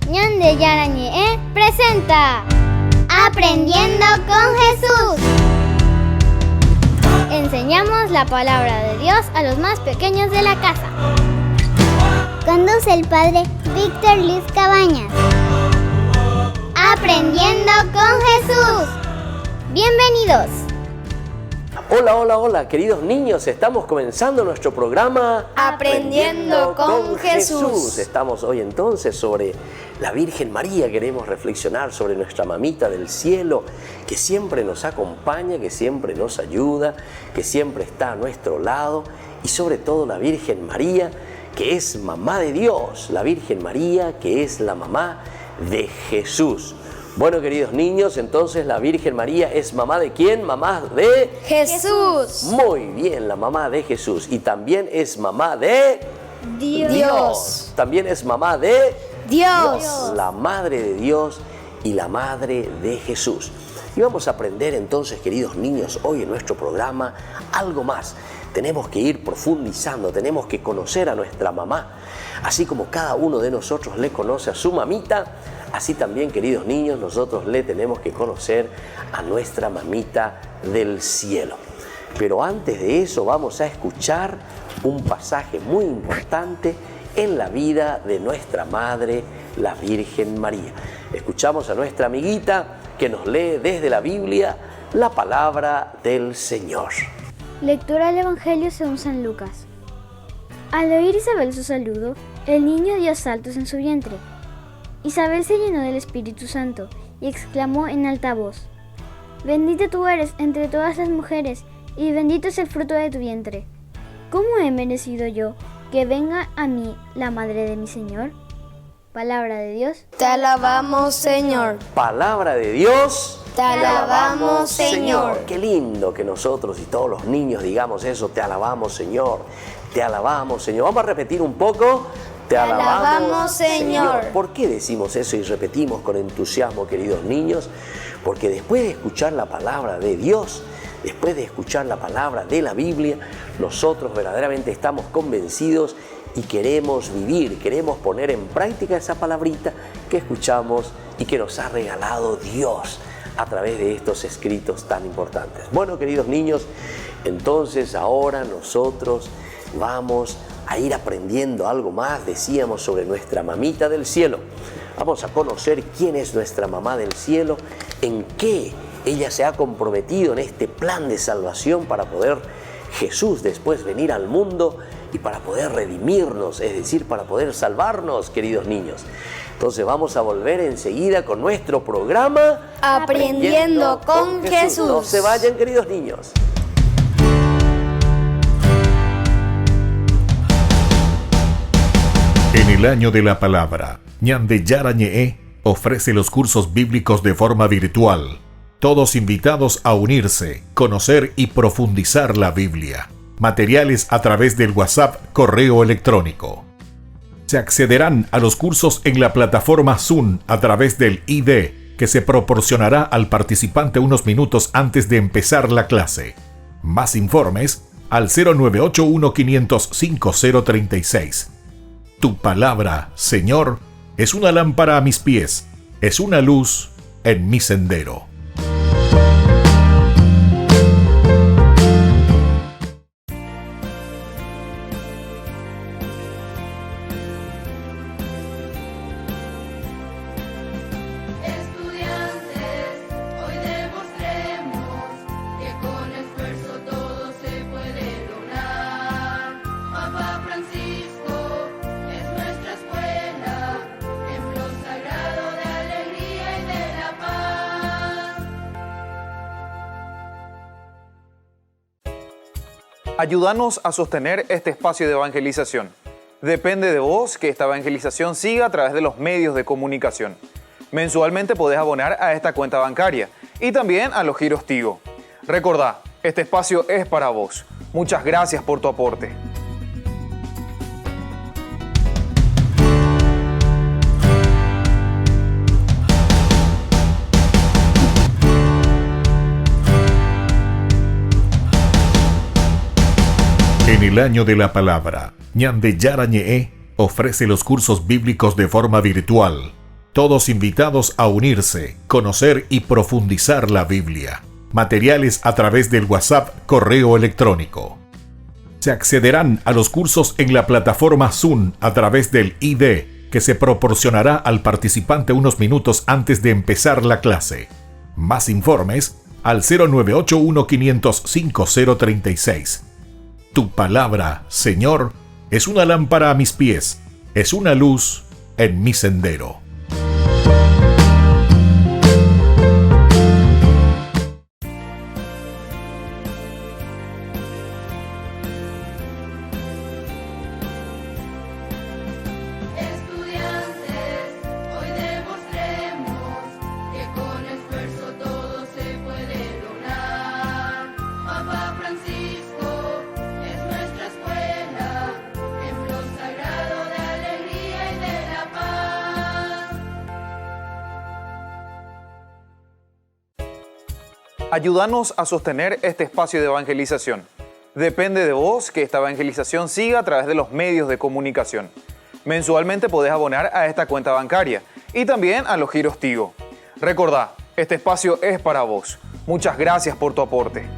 Ñande Yarañe presenta Aprendiendo con Jesús. Enseñamos la palabra de Dios a los más pequeños de la casa. Conduce el padre Víctor Luis Cabañas. Aprendiendo con Jesús. Bienvenidos. Hola, queridos niños, estamos comenzando nuestro programa Aprendiendo con Jesús. Estamos hoy entonces sobre la Virgen María, queremos reflexionar sobre nuestra mamita del cielo, que siempre nos acompaña, que siempre nos ayuda, que siempre está a nuestro lado, y sobre todo la Virgen María, que es mamá de Dios, la Virgen María, que es la mamá de Jesús. Bueno, queridos niños, entonces la Virgen María es mamá ¿de quién? Mamá de Jesús. Muy bien, la mamá de Jesús. Y también es mamá de Dios. También es mamá de Dios. La madre de Dios y la madre de Jesús. Y vamos a aprender entonces, queridos niños, hoy en nuestro programa algo más. Tenemos que ir profundizando, tenemos que conocer a nuestra mamá. Así como cada uno de nosotros le conoce a su mamita, así también, queridos niños, nosotros le tenemos que conocer a nuestra mamita del cielo. Pero antes de eso vamos a escuchar un pasaje muy importante en la vida de nuestra madre, la Virgen María. Escuchamos a nuestra amiguita que nos lee desde la Biblia la palabra del Señor. Lectura del Evangelio según San Lucas. Al oír Isabel su saludo, el niño dio saltos en su vientre. Isabel se llenó del Espíritu Santo y exclamó en alta voz: «Bendita tú eres entre todas las mujeres, y bendito es el fruto de tu vientre. ¿Cómo he merecido yo que venga a mí la madre de mi Señor?» Palabra de Dios. Te alabamos, Señor. Palabra de Dios. Te alabamos, Señor. Qué lindo que nosotros y todos los niños digamos eso. Te alabamos, Señor. Te alabamos, Señor. Vamos a repetir un poco. Te alabamos, Señor. ¿Por qué decimos eso y repetimos con entusiasmo, queridos niños? Porque después de escuchar la palabra de Dios, después de escuchar la palabra de la Biblia, nosotros verdaderamente estamos convencidos y queremos vivir, queremos poner en práctica esa palabrita que escuchamos y que nos ha regalado Dios a través de estos escritos tan importantes. Bueno, queridos niños, entonces ahora nosotros vamos a ir aprendiendo algo más, decíamos, sobre nuestra mamita del cielo. Vamos a conocer quién es nuestra mamá del cielo, en qué ella se ha comprometido en este plan de salvación para poder Jesús después venir al mundo y para poder redimirnos, es decir, para poder salvarnos, queridos niños. Entonces vamos a volver enseguida con nuestro programa Aprendiendo con Jesús. No se vayan, queridos niños. En el año de la palabra, Ñande Yarañe ofrece los cursos bíblicos de forma virtual. Todos invitados a unirse, conocer y profundizar la Biblia. Materiales a través del WhatsApp, correo electrónico. Se accederán a los cursos en la plataforma Zoom a través del ID, que se proporcionará al participante unos minutos antes de empezar la clase. Más informes al 0981 505 036. Tu palabra, Señor, es una lámpara a mis pies, es una luz en mi sendero. Ayúdanos a sostener este espacio de evangelización. Depende de vos que esta evangelización siga a través de los medios de comunicación. Mensualmente podés abonar a esta cuenta bancaria y también a los giros Tigo. Recordá, este espacio es para vos. Muchas gracias por tu aporte. En el año de la palabra, Ñande Yarañe ofrece los cursos bíblicos de forma virtual. Todos invitados a unirse, conocer y profundizar la Biblia. Materiales a través del WhatsApp, correo electrónico. Se accederán a los cursos en la plataforma Zoom a través del ID, que se proporcionará al participante unos minutos antes de empezar la clase. Más informes al 0981-500-5036. Tu palabra, Señor, es una lámpara a mis pies, es una luz en mi sendero. Ayúdanos a sostener este espacio de evangelización. Depende de vos que esta evangelización siga a través de los medios de comunicación. Mensualmente podés abonar a esta cuenta bancaria y también a los giros Tigo. Recordá, este espacio es para vos. Muchas gracias por tu aporte.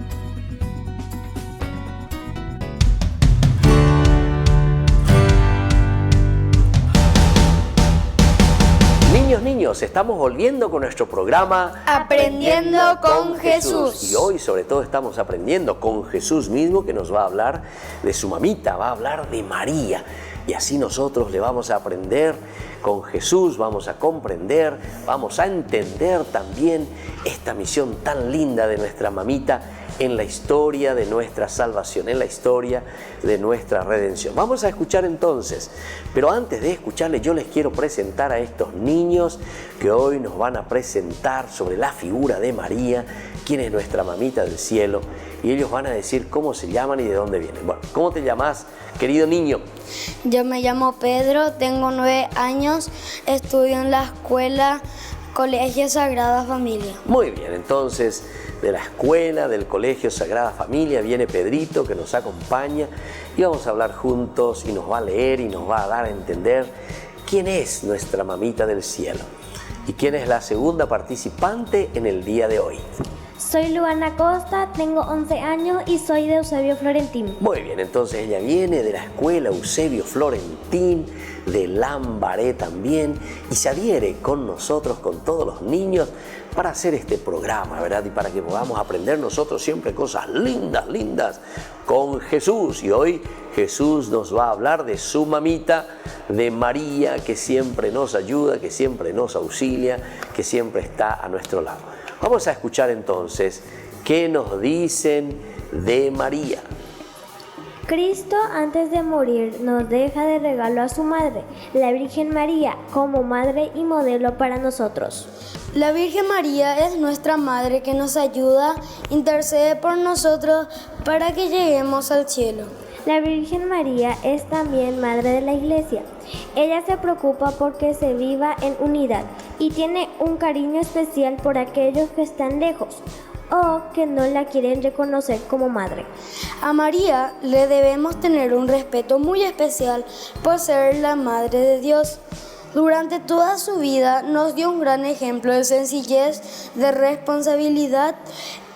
Niños, estamos volviendo con nuestro programa Aprendiendo con Jesús. Y hoy sobre todo estamos aprendiendo con Jesús mismo, que nos va a hablar de su mamita, va a hablar de María. Y así nosotros le vamos a aprender con Jesús, vamos a comprender, vamos a entender también esta misión tan linda de nuestra mamita en la historia de nuestra salvación, en la historia de nuestra redención. Vamos a escuchar entonces, pero antes de escucharle yo les quiero presentar a estos niños que hoy nos van a presentar sobre la figura de María, quién es nuestra mamita del cielo, y ellos van a decir cómo se llaman y de dónde vienen. Bueno, ¿cómo te llamas, querido niño? Yo me llamo Pedro, tengo 9 años, estudio en la escuela Colegio Sagrada Familia. Muy bien, entonces de la escuela, del Colegio Sagrada Familia, viene Pedrito que nos acompaña y vamos a hablar juntos y nos va a leer y nos va a dar a entender quién es nuestra mamita del cielo y quién es la segunda participante en el día de hoy. Soy Luana Costa, tengo 11 años y soy de Eusebio Florentín. Muy bien, entonces ella viene de la escuela Eusebio Florentín, de Lambaré también, y se adhiere con nosotros, con todos los niños, para hacer este programa, ¿verdad? Y para que podamos aprender nosotros siempre cosas lindas, lindas con Jesús. Y hoy Jesús nos va a hablar de su mamita, de María, que siempre nos ayuda, que siempre nos auxilia, que siempre está a nuestro lado. Vamos a escuchar entonces qué nos dicen de María. Cristo, antes de morir, nos deja de regalo a su madre, la Virgen María, como madre y modelo para nosotros. La Virgen María es nuestra madre que nos ayuda, intercede por nosotros para que lleguemos al cielo. La Virgen María es también madre de la Iglesia. Ella se preocupa porque se viva en unidad y tiene un cariño especial por aquellos que están lejos o que no la quieren reconocer como madre. A María le debemos tener un respeto muy especial por ser la Madre de Dios. Durante toda su vida nos dio un gran ejemplo de sencillez, de responsabilidad.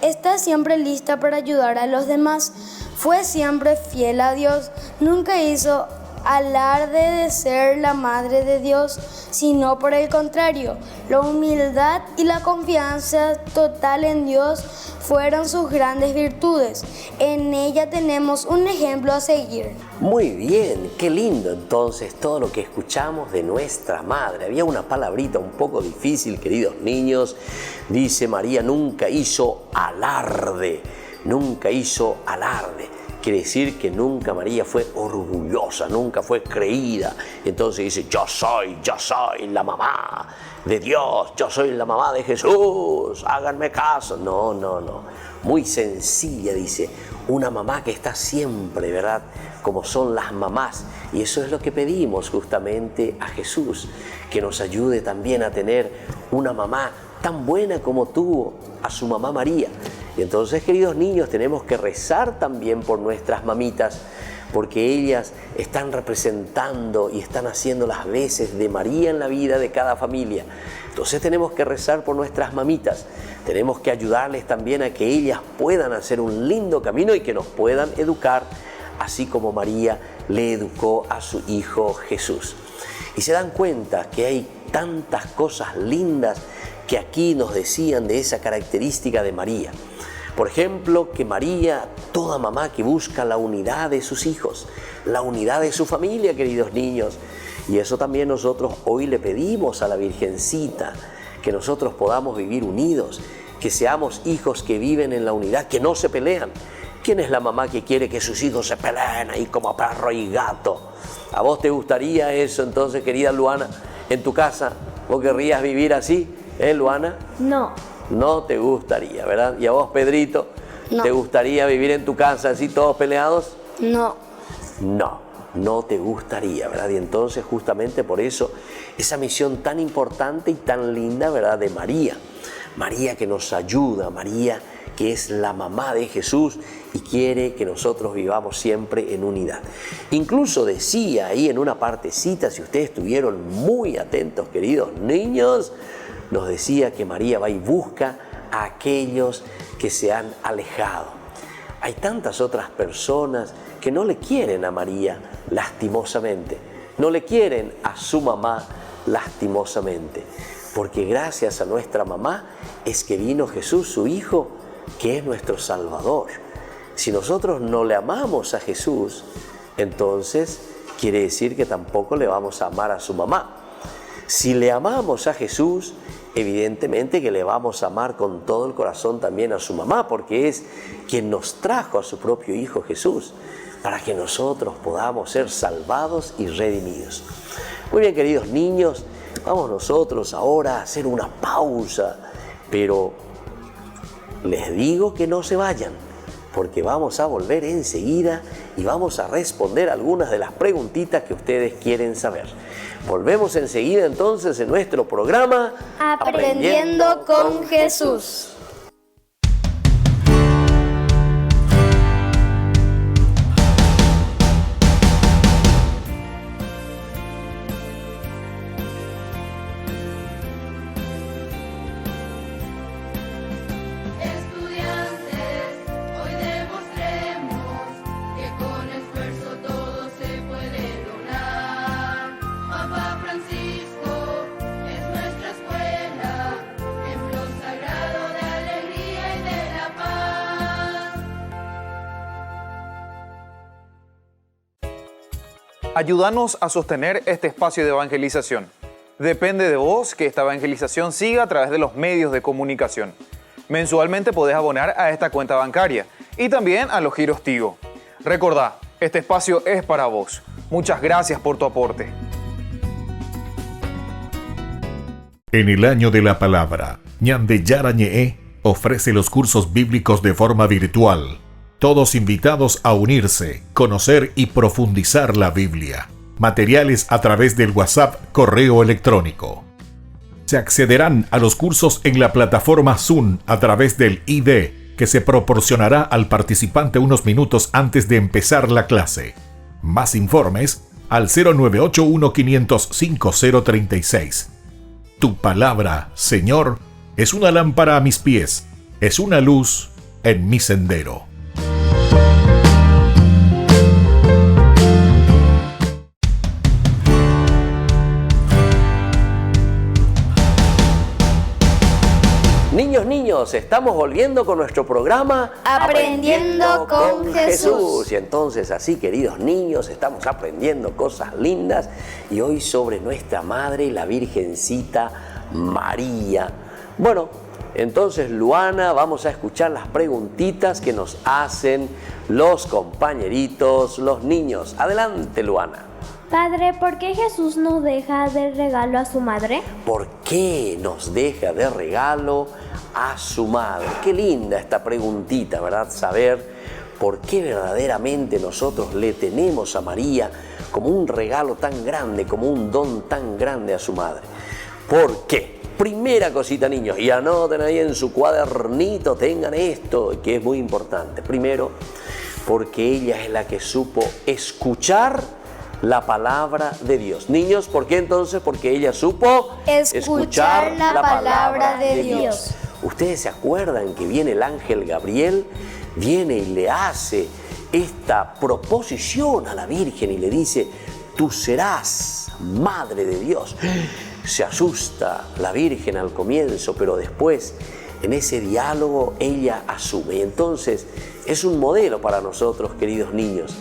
Está siempre lista para ayudar a los demás. Fue siempre fiel a Dios. Nunca hizo alarde de ser la Madre de Dios, sino por el contrario, la humildad y la confianza total en Dios fueron sus grandes virtudes. En ella tenemos un ejemplo a seguir. Muy bien, qué lindo entonces todo lo que escuchamos de nuestra madre. Había una palabrita un poco difícil, queridos niños. Dice María, nunca hizo alarde, nunca hizo alarde. Quiere decir que nunca María fue orgullosa, nunca fue creída. Entonces dice, yo soy la mamá de Dios, yo soy la mamá de Jesús, háganme caso. No. Muy sencilla, dice, una mamá que está siempre, ¿verdad? Como son las mamás. Y eso es lo que pedimos justamente a Jesús, que nos ayude también a tener una mamá tan buena como tuvo a su mamá María. Y entonces, queridos niños, tenemos que rezar también por nuestras mamitas, porque ellas están representando y están haciendo las veces de María en la vida de cada familia. Entonces tenemos que rezar por nuestras mamitas, tenemos que ayudarles también a que ellas puedan hacer un lindo camino y que nos puedan educar, así como María le educó a su hijo Jesús. Y se dan cuenta que hay tantas cosas lindas que aquí nos decían de esa característica de María. Por ejemplo, que María, toda mamá que busca la unidad de sus hijos, la unidad de su familia, queridos niños. Y eso también nosotros hoy le pedimos a la Virgencita, que nosotros podamos vivir unidos, que seamos hijos que viven en la unidad, que no se pelean. ¿Quién es la mamá que quiere que sus hijos se peleen ahí como perro y gato? ¿A vos te gustaría eso entonces, querida Luana, en tu casa? ¿Vos querrías vivir así, Luana? No. No te gustaría, ¿verdad? ¿Y a vos, Pedrito? No. ¿Te gustaría vivir en tu casa así todos peleados? No. No te gustaría, ¿verdad? Y entonces justamente por eso esa misión tan importante y tan linda, ¿verdad? De María. María que nos ayuda, María que es la mamá de Jesús y quiere que nosotros vivamos siempre en unidad. Incluso decía ahí en una partecita, si ustedes estuvieron muy atentos, queridos niños, nos decía que María va y busca a aquellos que se han alejado. Hay tantas otras personas que no le quieren a María lastimosamente, no le quieren a su mamá lastimosamente, porque gracias a nuestra mamá es que vino Jesús, su Hijo, que es nuestro Salvador. Si nosotros no le amamos a Jesús, entonces quiere decir que tampoco le vamos a amar a su mamá. Si le amamos a Jesús, evidentemente que le vamos a amar con todo el corazón también a su mamá, porque es quien nos trajo a su propio Hijo Jesús, para que nosotros podamos ser salvados y redimidos. Muy bien, queridos niños, vamos nosotros ahora a hacer una pausa, pero les digo que no se vayan, porque vamos a volver enseguida y vamos a responder algunas de las preguntitas que ustedes quieren saber. Volvemos enseguida entonces en nuestro programa Aprendiendo con Jesús. Ayúdanos a sostener este espacio de evangelización. Depende de vos que esta evangelización siga a través de los medios de comunicación. Mensualmente podés abonar a esta cuenta bancaria y también a los giros Tigo. Recordá, este espacio es para vos. Muchas gracias por tu aporte. En el año de la palabra, Ñande Yara Ñe'e ofrece los cursos bíblicos de forma virtual. Todos invitados a unirse, conocer y profundizar la Biblia. Materiales a través del WhatsApp, correo electrónico. Se accederán a los cursos en la plataforma Zoom a través del ID, que se proporcionará al participante unos minutos antes de empezar la clase. Más informes al 0981-500-5036. Tu palabra, Señor, es una lámpara a mis pies, es una luz en mi sendero. Niños, estamos volviendo con nuestro programa Aprendiendo con Jesús. Y entonces así, queridos niños, estamos aprendiendo cosas lindas y hoy sobre nuestra Madre, la Virgencita María. Bueno, entonces Luana, vamos a escuchar las preguntitas que nos hacen los compañeritos, los niños. Adelante, Luana. Padre, ¿por qué Jesús nos deja de regalo a su madre? ¿Por qué nos deja de regalo a su madre? Qué linda esta preguntita, ¿verdad? Saber por qué verdaderamente nosotros le tenemos a María como un regalo tan grande, como un don tan grande a su madre. ¿Por qué? Primera cosita, niños, y anoten ahí en su cuadernito, tengan esto, que es muy importante. Primero, porque ella es la que supo escuchar la palabra de Dios. Niños, ¿por qué entonces? Porque ella supo escuchar la palabra de Dios. Ustedes se acuerdan que viene el ángel Gabriel, viene y le hace esta proposición a la Virgen y le dice: tú serás madre de Dios. Se asusta la Virgen al comienzo, pero después en ese diálogo ella asume. Y entonces es un modelo para nosotros, queridos niños,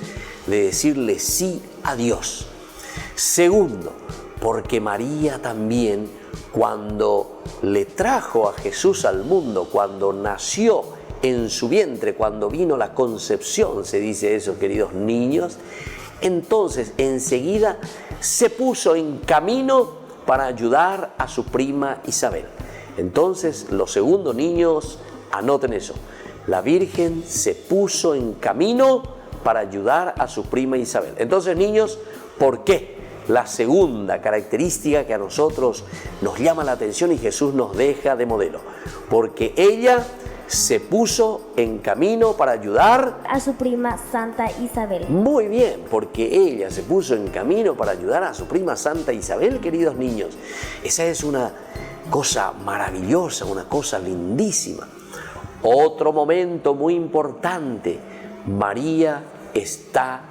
de decirle sí a Dios. Segundo, porque María también, cuando le trajo a Jesús al mundo, cuando nació en su vientre, cuando vino la concepción, se dice eso, queridos niños, entonces enseguida se puso en camino para ayudar a su prima Isabel. Entonces, los segundos niños, anoten eso. La Virgen se puso en camino para ayudar a su prima Isabel. Entonces, niños, ¿por qué? La segunda característica que a nosotros nos llama la atención y Jesús nos deja de modelo. Porque ella se puso en camino para ayudar a su prima Santa Isabel. Muy bien, porque ella se puso en camino para ayudar a su prima Santa Isabel, queridos niños. Esa es una cosa maravillosa, una cosa lindísima. Otro momento muy importante, María está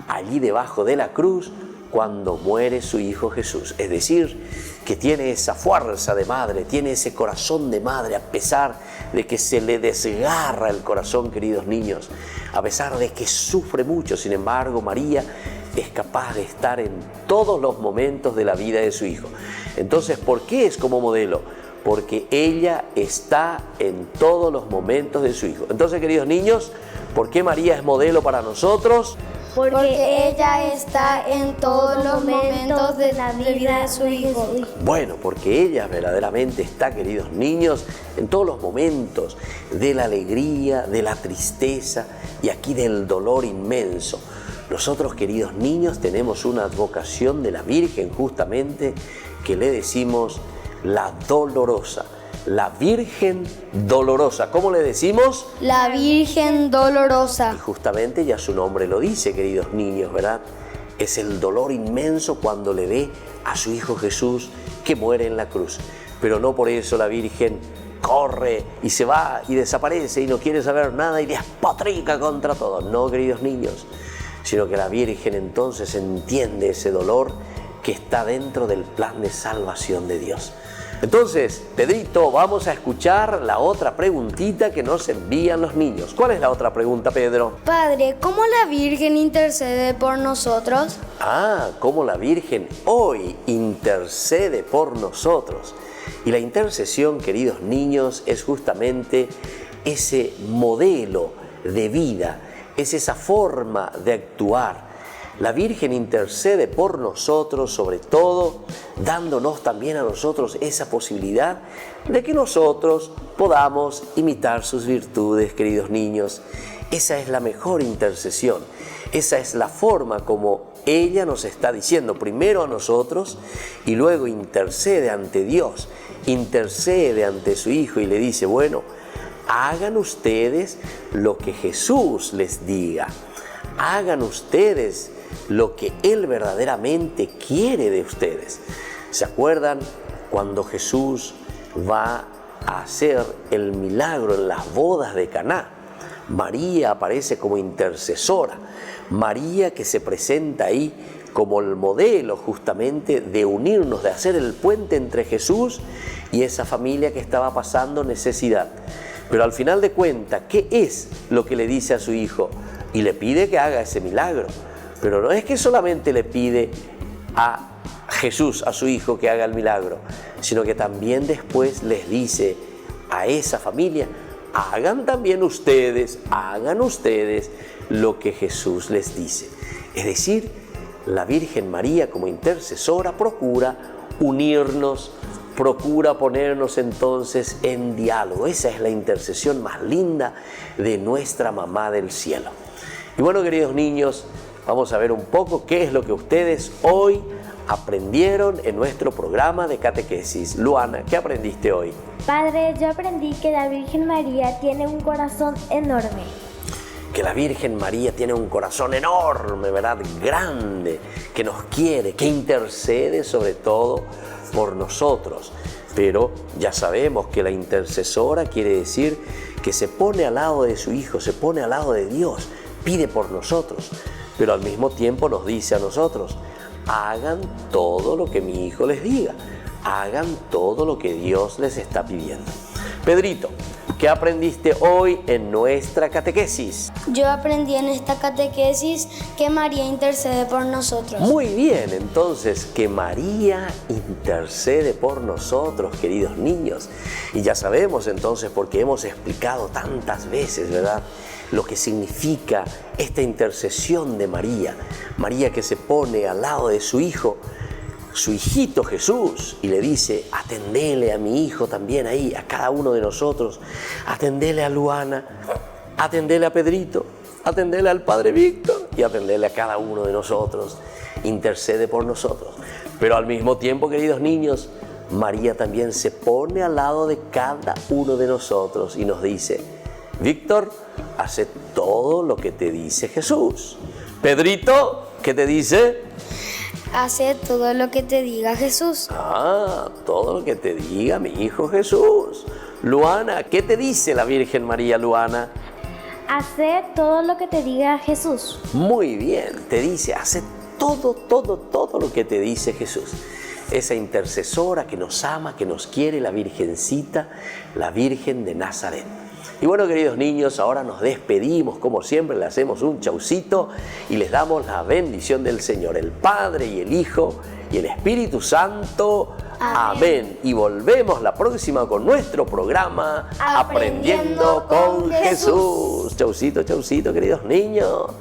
allí debajo de la cruz cuando muere su hijo Jesús. Es decir, que tiene esa fuerza de madre, tiene ese corazón de madre, a pesar de que se le desgarra el corazón, queridos niños, a pesar de que sufre mucho. Sin embargo, María es capaz de estar en todos los momentos de la vida de su hijo. Entonces, ¿por qué es como modelo? Porque ella está en todos los momentos de su hijo. Entonces, queridos niños, ¿por qué María es modelo para nosotros? Porque ella está en todos los momentos de la vida de su hijo. Bueno, porque ella verdaderamente está, queridos niños, en todos los momentos de la alegría, de la tristeza y aquí del dolor inmenso. Nosotros, queridos niños, tenemos una advocación de la Virgen justamente que le decimos la dolorosa. La Virgen dolorosa. ¿Cómo le decimos? La Virgen dolorosa. Y justamente ya su nombre lo dice, queridos niños, ¿verdad? Es el dolor inmenso cuando le ve a su hijo Jesús que muere en la cruz. Pero no por eso la Virgen corre y se va y desaparece y no quiere saber nada y despotrica contra todo. No, queridos niños, sino que la Virgen entonces entiende ese dolor que está dentro del plan de salvación de Dios. Entonces, Pedrito, vamos a escuchar la otra preguntita que nos envían los niños. ¿Cuál es la otra pregunta, Pedro? Padre, ¿cómo la Virgen intercede por nosotros? Cómo la Virgen hoy intercede por nosotros. Y la intercesión, queridos niños, es justamente ese modelo de vida, es esa forma de actuar. La Virgen intercede por nosotros, sobre todo dándonos también a nosotros esa posibilidad de que nosotros podamos imitar sus virtudes, queridos niños. Esa es la mejor intercesión, esa es la forma como ella nos está diciendo primero a nosotros y luego intercede ante Dios, intercede ante su Hijo y le dice, bueno, hagan ustedes lo que Jesús les diga, hagan ustedes lo que Él verdaderamente quiere de ustedes. ¿Se acuerdan cuando Jesús va a hacer el milagro en las bodas de Caná? María aparece como intercesora, María que se presenta ahí como el modelo justamente de unirnos, de hacer el puente entre Jesús y esa familia que estaba pasando necesidad. Pero al final de cuentas, ¿qué es lo que le dice a su hijo? Y le pide que haga ese milagro. Pero no es que solamente le pide a Jesús, a su hijo, que haga el milagro, sino que también después les dice a esa familia, hagan también ustedes, hagan ustedes lo que Jesús les dice. Es decir, la Virgen María como intercesora procura unirnos, procura ponernos entonces en diálogo. Esa es la intercesión más linda de nuestra Mamá del Cielo. Y bueno, queridos niños, vamos a ver un poco qué es lo que ustedes hoy aprendieron en nuestro programa de catequesis. Luana, ¿qué aprendiste hoy? Padre, yo aprendí que la Virgen María tiene un corazón enorme. que la Virgen María tiene un corazón enorme, ¿verdad? Grande, que nos quiere, que intercede sobre todo por nosotros. Pero ya sabemos que la intercesora quiere decir que se pone al lado de su Hijo, se pone al lado de Dios, pide por nosotros, pero al mismo tiempo nos dice a nosotros: hagan todo lo que mi Hijo les diga, hagan todo lo que Dios les está pidiendo. Pedrito, ¿qué aprendiste hoy en nuestra catequesis? Yo aprendí en esta catequesis que María intercede por nosotros. Muy bien, entonces, que María intercede por nosotros, queridos niños. Y ya sabemos entonces, porque hemos explicado tantas veces, ¿verdad?, lo que significa esta intercesión de María. María que se pone al lado de su Hijo, su hijito Jesús, y le dice: atendele a mi hijo también ahí, a cada uno de nosotros, atendele a Luana, atendele a Pedrito, atendele al Padre Víctor y atendele a cada uno de nosotros, intercede por nosotros. Pero al mismo tiempo, queridos niños, María también se pone al lado de cada uno de nosotros y nos dice: Víctor, hace todo lo que te dice Jesús. Pedrito, ¿qué te dice? Hace todo lo que te diga Jesús. Ah, todo lo que te diga mi hijo Jesús. Luana, ¿qué te dice la Virgen María, Luana? Hace todo lo que te diga Jesús. Muy bien, te dice: hace todo lo que te dice Jesús. Esa intercesora que nos ama, que nos quiere, la Virgencita, la Virgen de Nazaret. Y bueno, queridos niños, ahora nos despedimos, como siempre, le hacemos un chaucito y les damos la bendición del Señor, el Padre y el Hijo y el Espíritu Santo. Amén. Y volvemos la próxima con nuestro programa Aprendiendo con Jesús. Chaucito, chaucito, queridos niños.